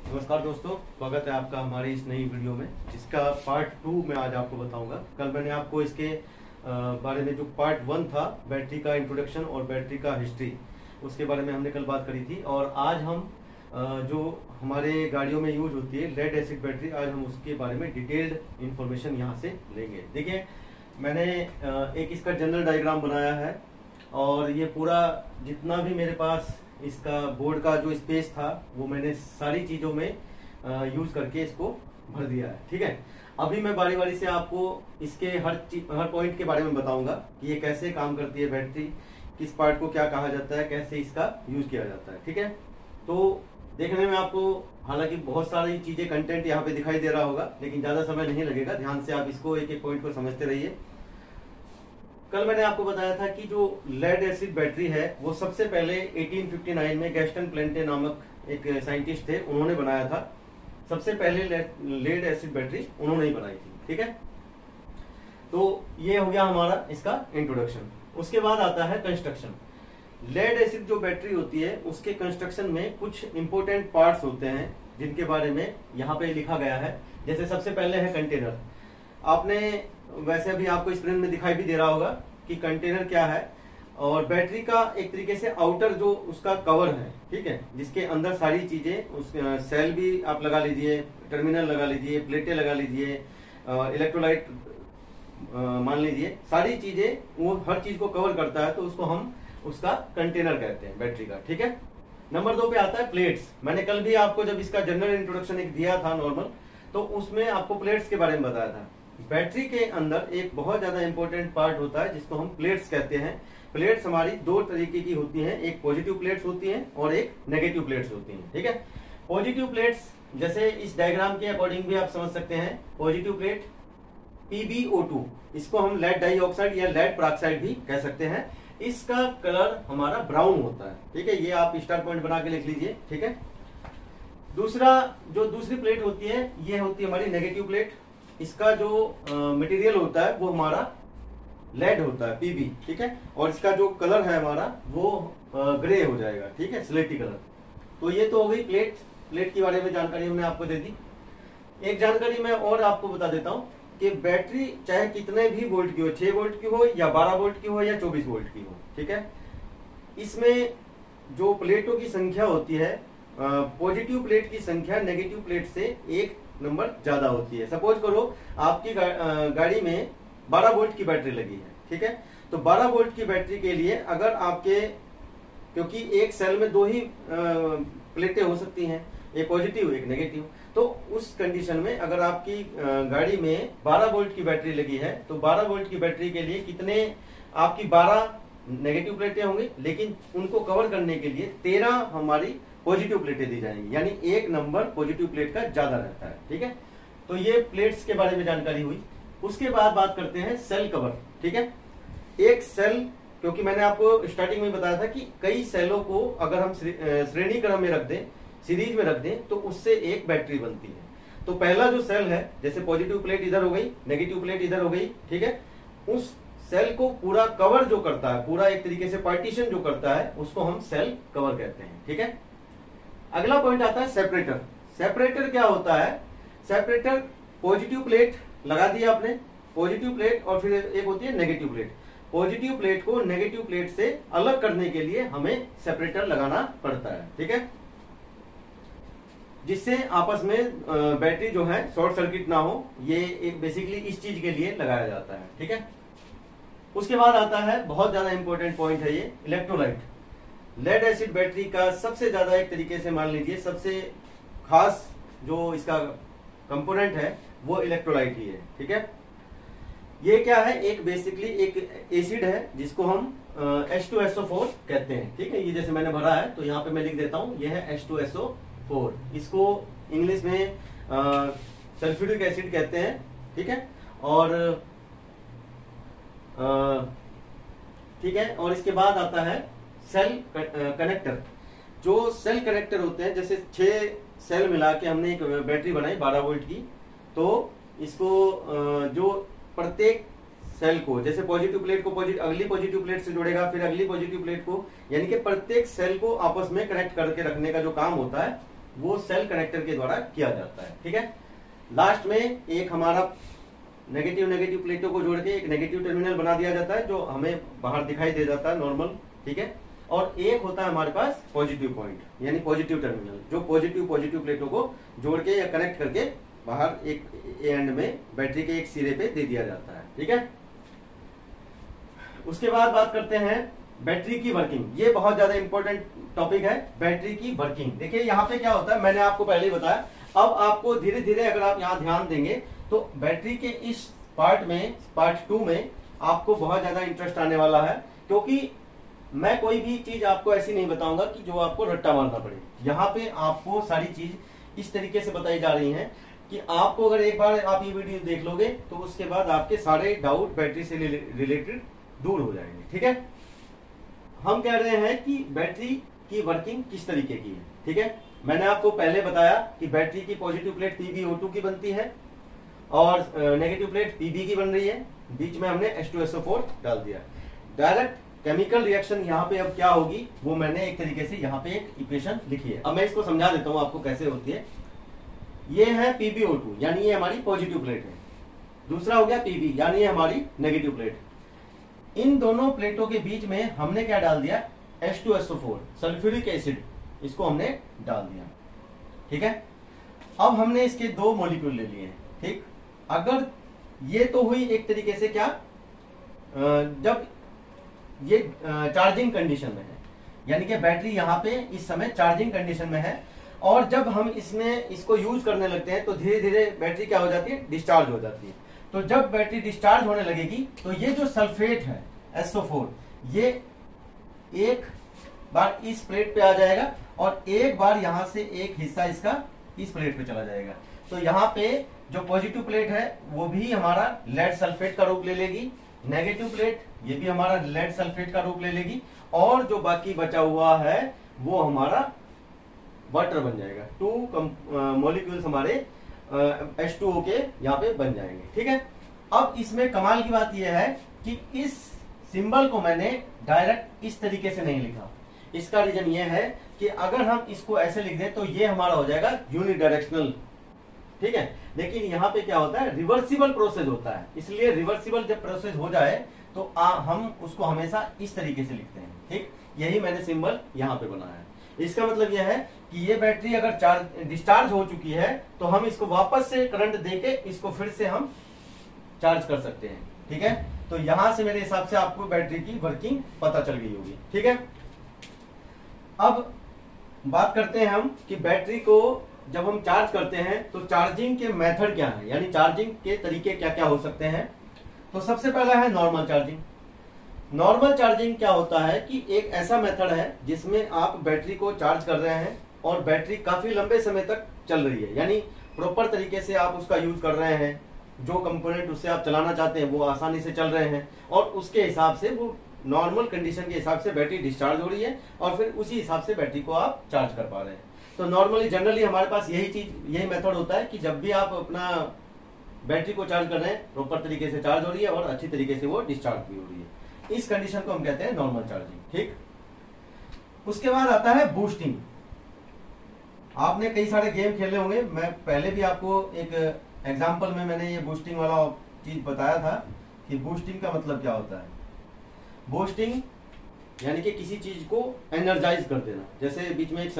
नमस्कार दोस्तों, स्वागत है आपका हमारी इस नई वीडियो में, जिसका पार्ट 2 मैं आज आपको बताऊंगा। कल मैंने आपको इसके बारे में जो पार्ट 1 था, बैटरी का इंट्रोडक्शन और बैटरी का हिस्ट्री, उसके बारे में हमने कल बात करी थी। और आज हम जो हमारे गाड़ियों में यूज होती है लेड एसिड बैटरी, आज हम उसके बारे में डिटेल्ड इंफॉर्मेशन यहाँ से लेंगे। देखिए, मैंने एक इसका जनरल डायग्राम बनाया है और ये पूरा जितना भी मेरे पास इसका बोर्ड का जो स्पेस था वो मैंने सारी चीजों में यूज करके इसको भर दिया है। ठीक है, अभी मैं बारी बारी से आपको इसके हर पॉइंट के बारे में बताऊंगा कि ये कैसे काम करती है बैटरी, किस पार्ट को क्या कहा जाता है, कैसे इसका यूज किया जाता है। ठीक है, तो देखने में आपको हालांकि बहुत सारी चीजें कंटेंट यहाँ पे दिखाई दे रहा होगा, लेकिन ज्यादा समय नहीं लगेगा। ध्यान से आप इसको एक एक पॉइंट को समझते रहिए। कल मैंने आपको बताया था कि जो लेड एसिड बैटरी है वो सबसे पहले 1859 में गैस्टन प्लेंटे नामक एक साइंटिस्ट थे, उन्होंने बनाया था। सबसे पहले लेड एसिड बैटरी उन्होंने ही बनाई थी। ठीक है, तो ये हो गया हमारा इसका इंट्रोडक्शन। उसके बाद आता है कंस्ट्रक्शन। लेड एसिड जो बैटरी होती है उसके कंस्ट्रक्शन में कुछ इंपोर्टेंट पार्ट्स होते हैं जिनके बारे में यहाँ पे लिखा गया है। जैसे सबसे पहले है कंटेनर। आपने वैसे भी आपको स्क्रीन में दिखाई भी दे रहा होगा कि कंटेनर क्या है, और बैटरी का एक तरीके से आउटर जो उसका कवर है, ठीक है, जिसके अंदर सारी चीजें, उस सेल भी आप लगा लीजिए, टर्मिनल लगा लीजिए, प्लेटें लगा लीजिए, इलेक्ट्रोलाइट मान लीजिए, सारी चीजें वो हर चीज को कवर करता है, तो उसको हम उसका कंटेनर कहते हैं बैटरी का। ठीक है, नंबर 2 पे आता है प्लेट्स। मैंने कल भी आपको जब इसका जनरल इंट्रोडक्शन एक दिया था नॉर्मल, तो उसमें आपको प्लेट्स के बारे में बताया था। बैटरी के अंदर एक बहुत ज्यादा इंपॉर्टेंट पार्ट होता है जिसको हम प्लेट्स कहते हैं। प्लेट्स हमारी दो तरीके की होती हैं, एक पॉजिटिव प्लेट्स होती हैं और एक नेगेटिव प्लेट्स होती हैं। ठीक है, पॉजिटिव प्लेट्स जैसे इस डायग्राम के अकॉर्डिंग भी आप समझ सकते हैं। पॉजिटिव प्लेट PbO2, इसको हम लेड डाइऑक्साइड या लेड पेरोक्साइड भी कह सकते हैं। इसका कलर हमारा ब्राउन होता है। ठीक है, ये आप स्टार पॉइंट बना के लिख लीजिए। ठीक है, दूसरी प्लेट होती है, ये होती है हमारी नेगेटिव प्लेट। इसका जो मटेरियल होता है वो हमारा लेड होता है, Pb। ठीक है, और इसका जो कलर है हमारा वो ग्रे हो जाएगा। ठीक है, स्लेटी कलर। तो ये तो हो गई प्लेट के बारे में जानकारी हमने आपको दे दी। एक जानकारी मैं और आपको बता देता हूं कि बैटरी चाहे कितने भी वोल्ट की हो, 6 वोल्ट की हो या 12 वोल्ट की हो या 24 वोल्ट की हो, ठीक है, इसमें जो प्लेटों की संख्या होती है, पॉजिटिव प्लेट की संख्या नेगेटिव प्लेट से 1 नंबर ज्यादा होती है। सपोज करो आपकी गाड़ी में 12 वोल्ट की बैटरी लगी है। ठीक है, तो 12 वोल्ट की बैटरी के लिए अगर आपके, क्योंकि एक सेल में 2 ही प्लेटें हो सकती हैं, एक पॉजिटिव एक नेगेटिव, तो उस कंडीशन में अगर आपकी गाड़ी में 12 वोल्ट की बैटरी लगी है, तो 12 वोल्ट की बैटरी के लिए कितने, आपकी 12 नेगेटिव प्लेटें होंगी, लेकिन उनको कवर करने के लिए 13 हमारी पॉजिटिव प्लेटें दी जाएंगी, यानी 1 नंबर पॉजिटिव प्लेट का ज्यादा रहता है। ठीक है, तो ये प्लेट्स के बारे में जानकारी हुई। उसके बाद बात करते हैं सेल कवर। ठीक है, एक सेल, क्योंकि मैंने आपको स्टार्टिंग में बताया था कि कई सेलों को अगर हम श्रेणी क्रम में रख दें, सीरीज में रख दें, तो उससे एक बैटरी बनती है। तो पहला जो सेल है, जैसे पॉजिटिव प्लेट इधर हो गई, नेगेटिव प्लेट इधर हो गई, ठीक है, उस सेल को पूरा कवर जो करता है, पूरा एक तरीके से पार्टीशन जो करता है, उसको हम सेल कवर कहते हैं। ठीक है, अगला पॉइंट आता है सेपरेटर। सेपरेटर क्या होता है? सेपरेटर, पॉजिटिव प्लेट लगा दिया आपने, पॉजिटिव प्लेट, और फिर एक होती है नेगेटिव प्लेट। पॉजिटिव प्लेट को नेगेटिव प्लेट से अलग करने के लिए हमें सेपरेटर लगाना पड़ता है। ठीक है, जिससे आपस में बैटरी जो है शॉर्ट सर्किट ना हो। ये एक बेसिकली इस चीज के लिए लगाया जाता है। ठीक है, उसके बाद आता है बहुत ज्यादा इंपॉर्टेंट पॉइंट है ये, इलेक्ट्रोलाइट। लेड एसिड बैटरी का सबसे ज्यादा एक तरीके से मान लीजिए सबसे खास जो इसका कंपोनेंट है वो इलेक्ट्रोलाइट ही है। ठीक है, ये क्या है? एक बेसिकली एक एसिड है जिसको हम H2SO4 कहते हैं। ठीक है, ये जैसे मैंने भरा है तो यहाँ पे मैं लिख देता हूं, ये है H2SO4। इसको इंग्लिश में सल्फ्यूरिक एसिड कहते हैं। ठीक है, और ठीक है, और इसके बाद आता है सेल कनेक्टर। जो सेल कनेक्टर होते हैं, जैसे 6 सेल मिला के हमने एक बैटरी बनाई 12 वोल्ट की, तो इसको जो प्रत्येक सेल को, जैसे पॉजिटिव प्लेट को अगली पॉजिटिव प्लेट से जोड़ेगा, फिर अगली पॉजिटिव प्लेट को, यानी कि प्रत्येक सेल को आपस में कनेक्ट करके रखने का जो काम होता है वो सेल कनेक्टर के द्वारा किया जाता है। ठीक है, लास्ट में एक हमारा नेगेटिव प्लेटों को जोड़ के एक नेगेटिव टर्मिनल बना दिया जाता है जो हमें बाहर दिखाई दे जाता है नॉर्मल। ठीक है, और एक होता है हमारे पास पॉजिटिव पॉइंट यानी पॉजिटिव टर्मिनल, जो पॉजिटिव प्लेटों को जोड़ के या कनेक्ट करके बाहर एक एंड में बैटरी के एक सिरे पे दे दिया जाता है। ठीक है, उसके बाद बात करते हैं बैटरी की वर्किंग। ये बहुत ज्यादा इंपॉर्टेंट टॉपिक है, बैटरी की वर्किंग। देखिए यहाँ पे क्या होता है, मैंने आपको पहले ही बताया, अब आपको धीरे धीरे अगर आप यहाँ ध्यान देंगे तो बैटरी के इस पार्ट 2 में आपको बहुत ज्यादा इंटरेस्ट आने वाला है, क्योंकि मैं कोई भी चीज आपको ऐसी नहीं बताऊंगा कि जो आपको रट्टा मारना पड़े। यहाँ पे आपको सारी चीज इस तरीके से बताई जा रही है कि आपको अगर एक बार आप ये वीडियो देख लोगे तो उसके बाद आपके सारे डाउट बैटरी से रिलेटेड दूर हो जाएंगे। ठीक है, हम कह रहे हैं कि बैटरी की वर्किंग किस तरीके की है। ठीक है, मैंने आपको पहले बताया कि बैटरी की पॉजिटिव प्लेट PbO2 की बनती है और नेगेटिव प्लेट Pb की बन रही है, बीच में हमने H2SO4 डाल दिया। डायरेक्ट केमिकल रिएक्शन यहाँ पे अब क्या होगी वो मैंने एक तरीके से यहाँ पे एक इक्वेशन लिखी है। अब मैं इसको समझा देता हूँ आपको कैसे होती है। ये है PbO2 यानी ये हमारी पॉजिटिव प्लेट है, दूसरा हो गया Pb यानी ये हमारी नेगेटिव प्लेट। इन दोनों प्लेटों के बीच में हमने क्या डाल दिया, H2SO4 सल्फ्यूरिक एसिड, इसको हमने डाल दिया। ठीक है, अब हमने इसके 2 मॉलिक्यूल ले लिए हैं। ठीक, अगर ये तो हुई एक तरीके से क्या, जब ये चार्जिंग कंडीशन में है, यानी कि बैटरी यहाँ पे इस समय चार्जिंग कंडीशन में है, और जब हम इसको यूज करने लगते हैं तो धीरे धीरे बैटरी क्या हो जाती है, डिस्चार्ज हो जाती है। तो जब बैटरी डिस्चार्ज होने लगेगी तो ये जो सल्फेट है SO4 ये एक बार इस प्लेट पे आ जाएगा और एक बार यहां से एक हिस्सा इसका इस प्लेट पे चला जाएगा। तो यहाँ पे जो पॉजिटिव प्लेट है वो भी हमारा लेड सल्फेट का रूप ले लेगी, नेगेटिव प्लेट ये भी हमारा लेड सल्फेट का रूप ले लेगी, और जो बाकी बचा हुआ है वो हमारा वाटर बन जाएगा। 2 मॉलिक्यूल्स हमारे H2O के यहाँ पे बन जाएंगे। ठीक है, अब इसमें कमाल की बात यह है कि इस सिंबल को मैंने डायरेक्ट इस तरीके से नहीं लिखा। इसका रीजन ये है कि अगर हम इसको ऐसे लिख दें तो ये हमारा हो जाएगा यूनिडायरेक्शनल। ठीक है, लेकिन यहाँ पे क्या होता है, रिवर्सिबल प्रोसेस होता है, इसलिए रिवर्सिबल जब प्रोसेस हो जाए तो हम उसको हमेशा इस तरीके से लिखते हैं। ठीक, यही मैंने सिंबल यहाँ पे बनाया है। इसका मतलब यह है कि ये बैटरी अगर डिस्चार्ज हो चुकी है तो हम इसको वापस से करंट देके इसको फिर से हम चार्ज कर सकते हैं। ठीक है, तो यहां से मेरे हिसाब से आपको बैटरी की वर्किंग पता चल गई होगी। ठीक है, अब बात करते हैं हम कि बैटरी को जब हम चार्ज करते हैं तो चार्जिंग के मेथड क्या है, यानी चार्जिंग के तरीके क्या क्या हो सकते हैं। तो सबसे पहला है नॉर्मल चार्जिंग। नॉर्मल चार्जिंग क्या होता है कि एक ऐसा मेथड है जिसमें आप बैटरी को चार्ज कर रहे हैं और बैटरी काफी लंबे समय तक चल रही है, यानी प्रॉपर तरीके से आप उसका यूज कर रहे हैं, जो कंपोनेंट उससे आप चलाना चाहते हैं वो आसानी से चल रहे हैं, और उसके हिसाब से वो नॉर्मल कंडीशन के हिसाब से बैटरी डिस्चार्ज हो रही है और फिर उसी हिसाब से बैटरी को आप चार्ज कर पा रहे हैं। तो नॉर्मली जनरली हमारे पास यही मेथड होता है कि जब भी आप अपना बैटरी को चार्ज कर रहे हैं प्रॉपर तरीके से चार्ज हो रही है और अच्छी तरीके से वो डिस्चार्ज भी हो रही है। इस कंडीशन को हम कहते हैं नॉर्मल चार्जिंग। ठीक, उसके बाद आता है बूस्टिंग। आपने कई सारे गेम खेले होंगे, मैं पहले भी आपको एक एग्जांपल में मैंने ये बूस्टिंग वाला चीज बताया था कि बूस्टिंग का मतलब क्या होता है। बूस्टिंग यानी कि किसी चीज को एनर्जाइज कर देना। जैसे बीच में एक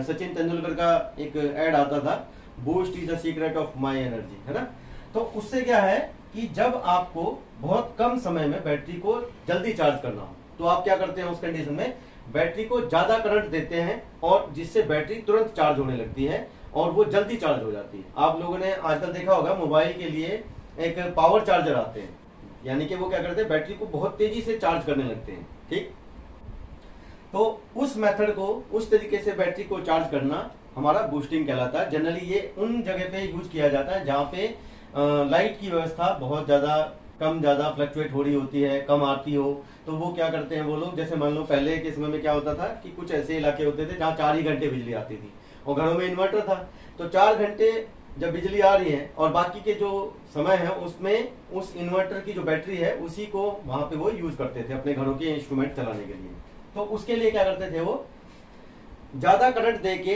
सचिन तेंदुलकर का एक एड आता था, boost is the secret of my energy, है ना। तो उससे क्या है कि जब आपको बहुत कम समय में बैटरी को जल्दी चार्ज करना हो तो आप क्या करते हैं, उस कंडीशन में बैटरी को ज्यादा करंट देते हैं और जिससे बैटरी तुरंत चार्ज होने लगती है और वो जल्दी चार्ज हो जाती है। आप लोगों ने आजकल देखा होगा मोबाइल के लिए एक पावर चार्जर आते हैं, यानी कि वो क्या करते हैं, बैटरी को बहुत तेजी से चार्ज करने लगते हैं। ठीक, तो उस मेथड को, उस तरीके से बैटरी को चार्ज करना हमारा बूस्टिंग कहलाता है। जनरली ये उन जगह पे यूज किया जाता है जहाँ पे लाइट की व्यवस्था बहुत ज्यादा फ्लक्चुएट हो रही होती है, कम आती हो, तो वो क्या करते हैं वो लोग, जैसे मान लो पहले के समय में क्या होता था कि कुछ ऐसे इलाके होते थे जहाँ 4 ही घंटे बिजली आती थी और घरों में इन्वर्टर था, तो 4 घंटे जब बिजली आ रही है और बाकी के जो समय है उसमें उस इन्वर्टर की जो बैटरी है उसी को वहां पे वो यूज करते थे अपने घरों के इंस्ट्रूमेंट चलाने के लिए। तो उसके लिए क्या करते थे, वो ज्यादा करंट दे के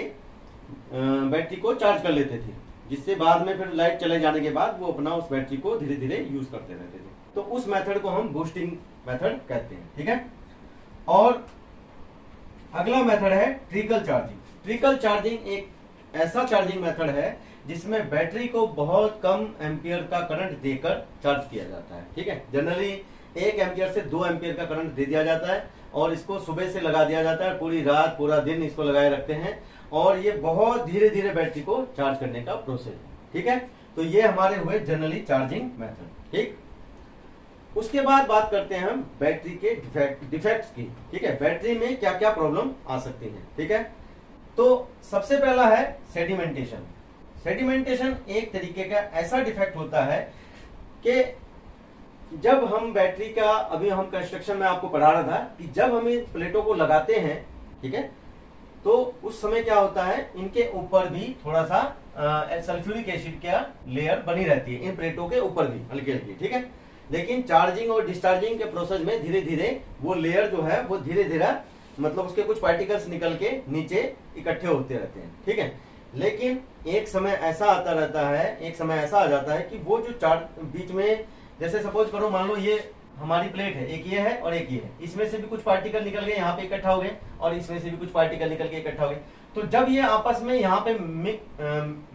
बैटरी को चार्ज कर लेते थे, जिससे बाद में फिर लाइट चले जाने के बाद वो अपना उस बैटरी को धीरे धीरे यूज करते रहते थे। तो उस मेथड को हम बूस्टिंग मेथड कहते हैं, ठीक है। और अगला मेथड है ट्रिकल चार्जिंग। ट्रिकल चार्जिंग एक ऐसा चार्जिंग मेथड है जिसमें बैटरी को बहुत कम एम्पियर का करंट देकर चार्ज किया जाता है, ठीक है। जनरली 1 एम्पियर से 2 एम्पियर का करंट दे दिया जाता है और इसको सुबह से लगा दिया जाता है, पूरी रात पूरा दिन इसको लगाए रखते हैं और ये बहुत धीरे धीरे बैटरी को चार्ज करने का प्रोसेस है, ठीक है। तो ये हमारे हुए जनरली चार्जिंग मेथड, ठीक। उसके बाद बात करते हैं हम बैटरी के डिफेक्ट्स की, ठीक है। बैटरी में क्या क्या प्रॉब्लम आ सकती है, ठीक है। तो सबसे पहला है सेडिमेंटेशन। सेडिमेंटेशन एक तरीके का ऐसा डिफेक्ट होता है कि जब हम बैटरी का, अभी हम कंस्ट्रक्शन में आपको पढ़ा रहा था कि जब हम इन प्लेटों को लगाते हैं, ठीक है, तो उस समय क्या होता है, इनके ऊपर भी थोड़ा सा सल्फ्यूरिक एसिड का लेयर बनी रहती है, इन प्लेटों के ऊपर भी हल्की हल्की, ठीक है। लेकिन चार्जिंग और डिस्चार्जिंग के प्रोसेस में धीरे धीरे वो लेयर जो है वो धीरे धीरे मतलब उसके कुछ पार्टिकल्स निकल के नीचे इकट्ठे होते रहते हैं, ठीक है। लेकिन एक समय ऐसा आता रहता है, एक समय ऐसा आ जाता है कि वो जो बीच में, जैसे सपोज करो, मान लो ये हमारी प्लेट है, एक ये है और एक ये है, इसमें से भी कुछ पार्टिकल निकल गए यहाँ पे इकट्ठा हो गए और इसमें से भी कुछ पार्टिकल निकल के इकट्ठा हो गए। तो जब ये आपस में यहाँ पे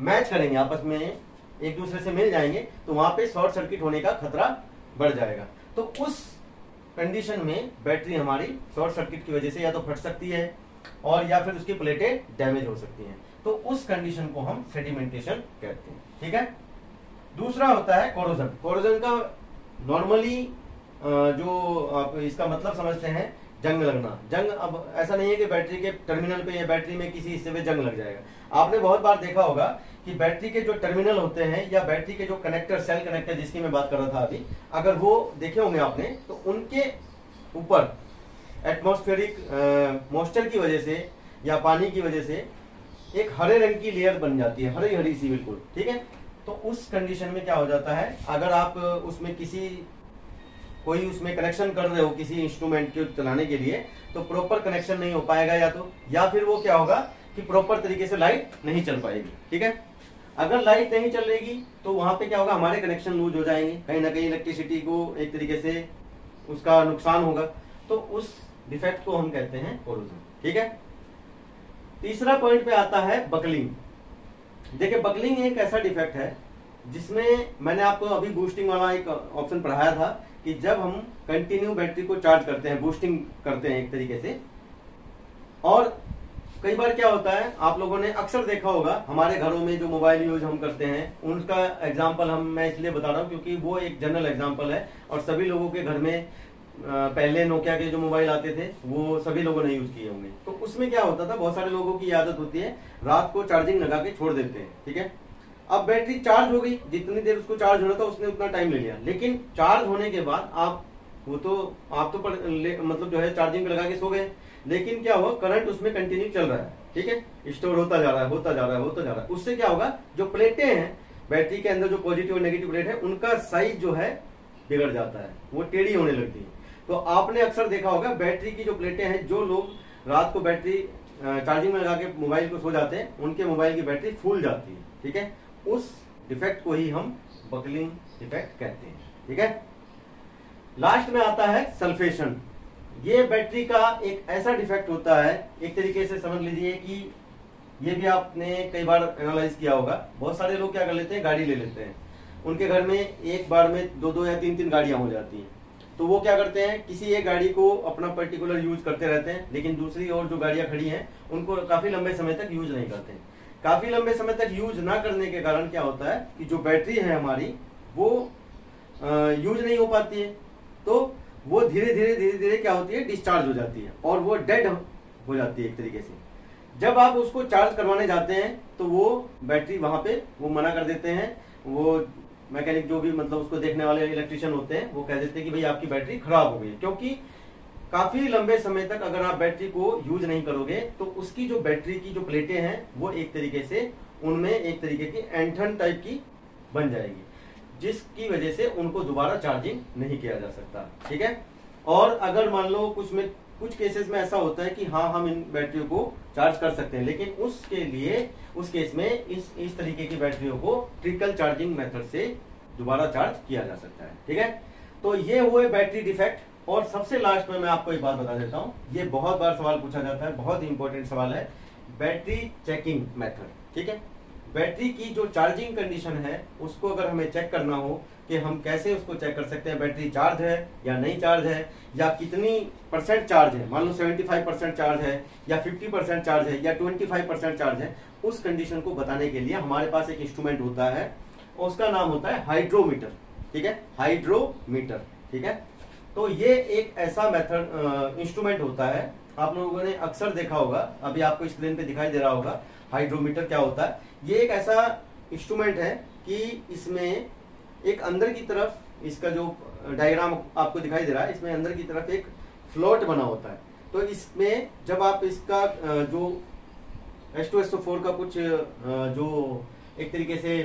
मैच करेंगे, आपस में एक दूसरे से मिल जाएंगे, तो वहां पे शॉर्ट सर्किट होने का खतरा बढ़ जाएगा। तो उस कंडीशन में बैटरी हमारी शॉर्ट सर्किट की वजह से या तो फट सकती है और या फिर उसकी प्लेटें डैमेज हो सकती हैं। तो उस कंडीशन को हम सेडिमेंटेशन कहते हैं, ठीक है। दूसरा होता है कोरोजन। कोरोजन का नॉर्मली जो आप इसका मतलब समझते हैं जंग लगना। जंग, अब ऐसा नहीं है कि बैटरी के टर्मिनल पे या बैटरी में किसी हिस्से पे जंग लग जाएगा। आपने बहुत बार देखा होगा कि बैटरी के जो टर्मिनल होते हैं या बैटरी के जो कनेक्टर, सेल कनेक्टर जिसकी मैं बात कर रहा था अभी, अगर वो देखे होंगे आपने, तो उनके ऊपर एटमॉस्फेरिक मॉइस्चर की वजह से या पानी की वजह से एक हरे रंग की लेयर बन जाती है, हरी हरी सी बिल्कुल, ठीक है। तो उस कंडीशन में क्या हो जाता है, अगर आप उसमें कोई उसमें कनेक्शन कर रहे हो किसी इंस्ट्रूमेंट के चलाने के लिए, तो प्रॉपर कनेक्शन नहीं हो पाएगा, या फिर वो क्या होगा कि प्रॉपर तरीके से लाइट नहीं चल पाएगी, ठीक है। अगर लाइट नहीं चलेगी तो वहां पे क्या होगा, हमारे कनेक्शन लूज हो जाएंगे, कहीं ना कहीं इलेक्ट्रिसिटी को एक तरीके से उसका नुकसान होगा। तो उस डिफेक्ट को हम कहते हैं कोरोजन, ठीक है। तीसरा पॉइंट पे आता है बकलिंग। देखिए, बकलिंग एक ऐसा डिफेक्ट है जिसमें मैंने आपको अभी बूस्टिंग वाला एक ऑप्शन पढ़ाया था कि जब हम कंटिन्यू बैटरी को चार्ज करते हैं, बूस्टिंग करते हैं एक तरीके से, और कई बार क्या होता है, आप लोगों ने अक्सर देखा होगा हमारे घरों में जो मोबाइल यूज हम करते हैं, उनका एग्जांपल मैं इसलिए बता रहा हूँ क्योंकि वो एक जनरल एग्जांपल है और सभी लोगों के घर में पहले नोकिया के जो मोबाइल आते थे वो सभी लोगों ने यूज किए होंगे। तो उसमें क्या होता था, बहुत सारे लोगों की आदत होती है रात को चार्जिंग लगा के छोड़ देते हैं, ठीक है। अब बैटरी चार्ज हो गई, जितनी देर उसको चार्ज होना था उसने उतना टाइम ले लिया, लेकिन चार्ज होने के बाद आप मतलब जो है चार्जिंग लगा के सो गए, लेकिन क्या हुआ, करंट उसमें कंटिन्यू चल रहा है, ठीक है, स्टोर होता जा रहा है, होता जा रहा है, होता जा रहा है। उससे क्या होगा, जो प्लेटें हैं बैटरी के अंदर, जो पॉजिटिव और नेगेटिव प्लेट है, उनका साइज जो है बिगड़ जाता है, वो टेढ़ी होने लगती है। तो आपने अक्सर देखा होगा बैटरी की जो प्लेटें हैं, जो लोग रात को बैटरी चार्जिंग में लगा के मोबाइल को सो जाते हैं, उनके मोबाइल की बैटरी फूल जाती है, ठीक है। उस डिफेक्ट को ही हम बकलिंग डिफेक्ट कहते हैं, ठीक है। लास्ट में आता है सल्फेशन। ये बैटरी का एक ऐसा डिफेक्ट होता है, एक तरीके से समझ लीजिए कि ये भी आपने कई बार एनालाइज किया होगा। बहुत सारे लोग क्या कर लेते हैं, गाड़ी ले लेते हैं, उनके घर में एक बार में 2-2 या 3-3 गाड़ियां हो जाती हैं। तो वो क्या करते हैं, किसी एक गाड़ी को अपना पर्टिकुलर यूज करते रहते हैं, लेकिन दूसरी और जो गाड़ियां खड़ी हैं उनको काफी लंबे समय तक यूज नहीं करते। काफी लंबे समय तक यूज ना करने के कारण क्या होता है कि जो बैटरी है हमारी वो यूज नहीं हो पाती है, तो वो धीरे धीरे क्या होती है, डिस्चार्ज हो जाती है और वो डेड हो जाती है एक तरीके से। जब आप उसको चार्ज करवाने जाते हैं तो वो बैटरी वहां पे वो मना कर देते हैं, वो मैकेनिक जो भी मतलब उसको देखने वाले इलेक्ट्रिशियन होते हैं वो कह देते हैं कि भाई आपकी बैटरी खराब हो गई, क्योंकि काफी लंबे समय तक अगर आप बैटरी को यूज नहीं करोगे तो उसकी जो बैटरी की जो प्लेटें हैं वो एक तरीके से उनमें एक तरीके की एंठन टाइप की बन जाएगी, जिसकी वजह से उनको दोबारा चार्जिंग नहीं किया जा सकता, ठीक है। और अगर मान लो कुछ में कुछ केसेस में ऐसा होता है कि हाँ हम इन बैटरियों को चार्ज कर सकते हैं, लेकिन उसके लिए उस केस में इस तरीके की बैटरियों को ट्रिकल चार्जिंग मेथड से दोबारा चार्ज किया जा सकता है। ठीक है, तो ये हुए बैटरी डिफेक्ट। और सबसे लास्ट में मैं आपको एक बात बता देता हूँ, ये बहुत बार सवाल पूछा जाता है, बहुत ही इंपॉर्टेंट सवाल है, बैटरी चेकिंग मेथड। ठीक है, बैटरी की जो चार्जिंग कंडीशन है उसको अगर हमें चेक करना हो कि हम कैसे उसको चेक कर सकते हैं, बैटरी चार्ज है या नहीं चार्ज है, या कितनी परसेंट चार्ज है, मान लो 75% चार्ज है या 50% चार्ज है या 25% चार्ज है, उस कंडीशन को बताने के लिए हमारे पास एक इंस्ट्रूमेंट होता है और उसका नाम होता है हाइड्रोमीटर। ठीक है, हाइड्रोमीटर। ठीक है, तो ये एक ऐसा मेथड इंस्ट्रूमेंट होता है, आप लोगों ने अक्सर देखा होगा, अभी आपको स्क्रीन पे दिखाई दे रहा होगा हाइड्रोमीटर क्या होता है। ये एक ऐसा इंस्ट्रूमेंट है कि इसमें एक अंदर की तरफ, इसका जो डायग्राम आपको दिखाई दे रहा है, इसमें अंदर की तरफ एक फ्लोट बना होता है। तो इसमें जब आप इसका जो H2SO4 का कुछ जो एक तरीके से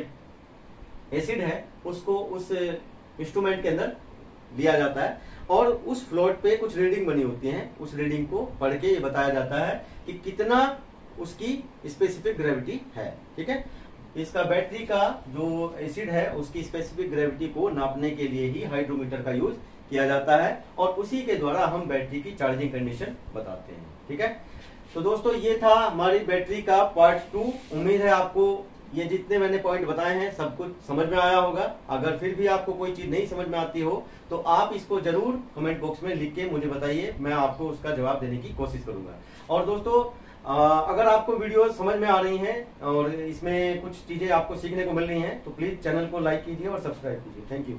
एसिड है उसको उस इंस्ट्रूमेंट के अंदर लिया जाता है और उस फ्लोट पे कुछ रीडिंग बनी होती है, उस रीडिंग को पढ़ के ये बताया जाता है कि कितना उसकी स्पेसिफिक ग्रेविटी है। ठीक है, इसका बैटरी का जो एसिड है उसकी स्पेसिफिक ग्रेविटी को नापने के लिए ही हाइड्रोमीटर का यूज किया जाता है और उसी के द्वारा हम बैटरी की चार्जिंग कंडीशन बताते हैं। ठीक है, तो दोस्तों ये था हमारी बैटरी का पार्ट 2। उम्मीद है आपको ये जितने मैंने पॉइंट बताए हैं सब कुछ समझ में आया होगा। अगर फिर भी आपको कोई चीज नहीं समझ में आती हो तो आप इसको जरूर कमेंट बॉक्स में लिख के मुझे बताइए, मैं आपको उसका जवाब देने की कोशिश करूंगा। और दोस्तों अगर आपको वीडियो समझ में आ रही हैं और इसमें कुछ चीजें आपको सीखने को मिल रही हैं तो प्लीज चैनल को लाइक कीजिए और सब्सक्राइब कीजिए। Thank you.